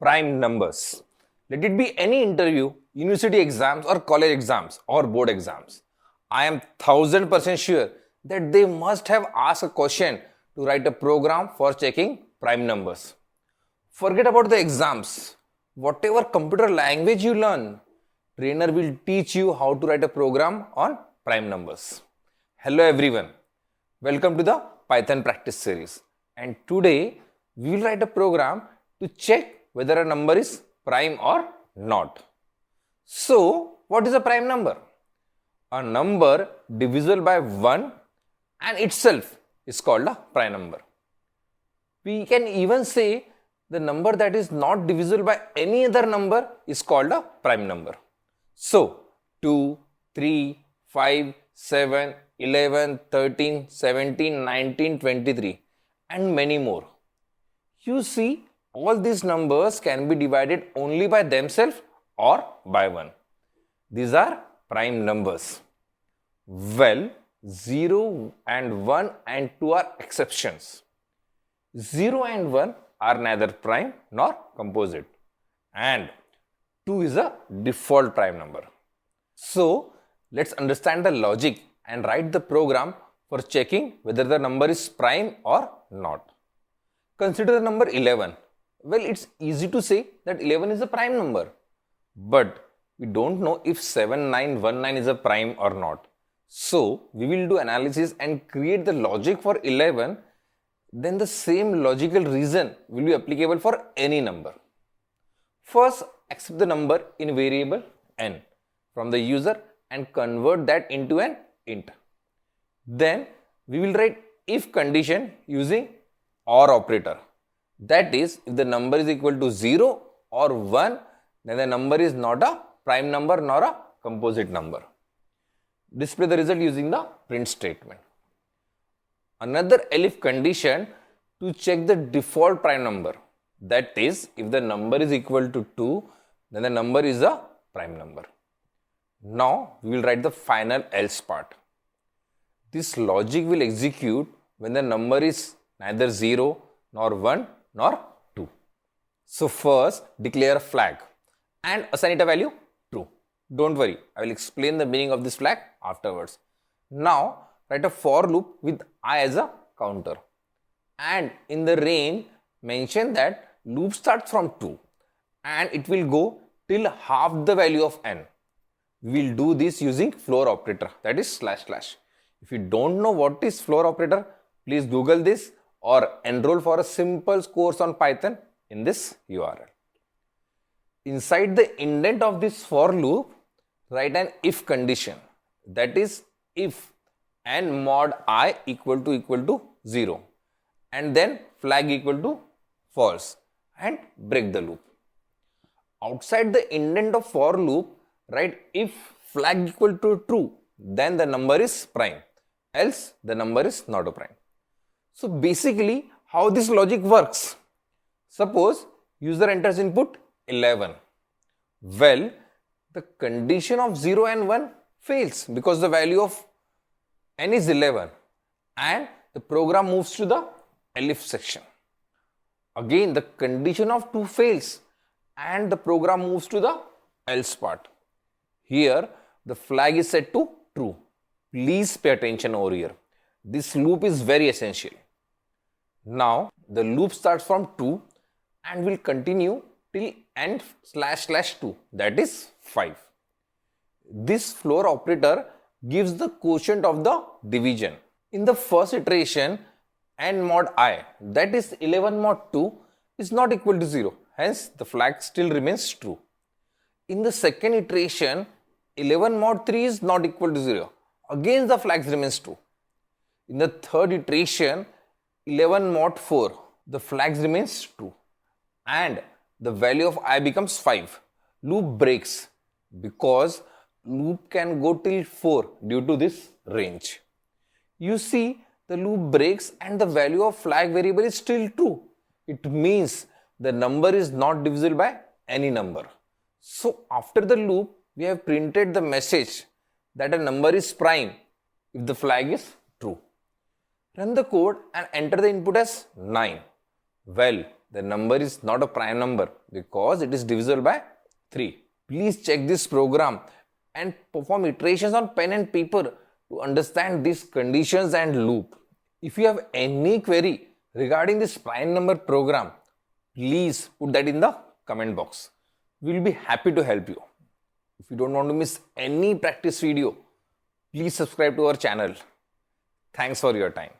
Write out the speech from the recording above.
prime numbers. Let it be any interview, university exams or college exams or board exams. I am 1000% sure that they must have asked a question to write a program for checking prime numbers. Forget about the exams. Whatever computer language you learn, trainer will teach you how to write a program on prime numbers. Hello everyone. Welcome to the Python practice series. And today we will write a program to check whether a number is prime or not. So, what is a prime number? A number divisible by 1 and itself is called a prime number. We can even say the number that is not divisible by any other number is called a prime number. So, 2, 3, 5, 7, 11, 13, 17, 19, 23 and many more. You see, all these numbers can be divided only by themselves or by 1. These are prime numbers. Well, 0 and 1 and 2 are exceptions. 0 and 1 are neither prime nor composite, and 2 is a default prime number. So, let's understand the logic and write the program for checking whether the number is prime or not. Consider the number 11. Well, it's easy to say that 11 is a prime number, but we don't know if 7919 is a prime or not. So, we will do analysis and create the logic for 11. Then the same logical reason will be applicable for any number. First, accept the number in variable n from the user and convert that into an int. Then we will write if condition using OR operator. That is, if the number is equal to 0 or 1, then the number is not a prime number nor a composite number. Display the result using the print statement. Another elif condition to check the default prime number. That is, if the number is equal to 2, then the number is a prime number. Now, we will write the final else part. This logic will execute when the number is neither 0 nor 1 nor 2. So, first declare a flag and assign it a value true. Don't worry, I will explain the meaning of this flag afterwards. Now, write a for loop with I as a counter. And in the range, mention that loop starts from 2 and it will go till half the value of n. We will do this using floor operator, that is //. If you don't know what is floor operator, please Google this or enroll for a simple course on Python in this URL. Inside the indent of this for loop, write an if condition, that is if n mod I equal to 0 and then flag equal to false and break the loop. Outside the indent of for loop, write if flag equal to true, then the number is prime, else the number is not a prime. So basically, how this logic works? Suppose user enters input 11. Well, the condition of 0 and 1 fails because the value of n is 11 and the program moves to the elif section. Again, the condition of 2 fails and the program moves to the else part. Here, the flag is set to true. Please pay attention over here. This loop is very essential. Now, the loop starts from 2 and will continue till n//2, that is 5. This floor operator gives the quotient of the division. In the first iteration, n mod I, that is 11 mod 2, is not equal to 0. Hence, the flag still remains true. In the second iteration, 11 mod 3 is not equal to 0. Again, the flag remains true. In the third iteration, 11 mod 4, the flag remains true. And the value of I becomes 5. Loop breaks because loop can go till 4 due to this range. You see, the loop breaks and the value of flag variable is still true. It means the number is not divisible by any number. So after the loop, we have printed the message that a number is prime if the flag is true. Run the code and enter the input as 9. Well, The number is not a prime number because it is divisible by 3. Please check this program and perform iterations on pen and paper to understand these conditions and loop. If you have any query regarding this prime number program, please put that in the comment box. We will be happy to help you. If you don't want to miss any practice video, please subscribe to our channel. Thanks for your time.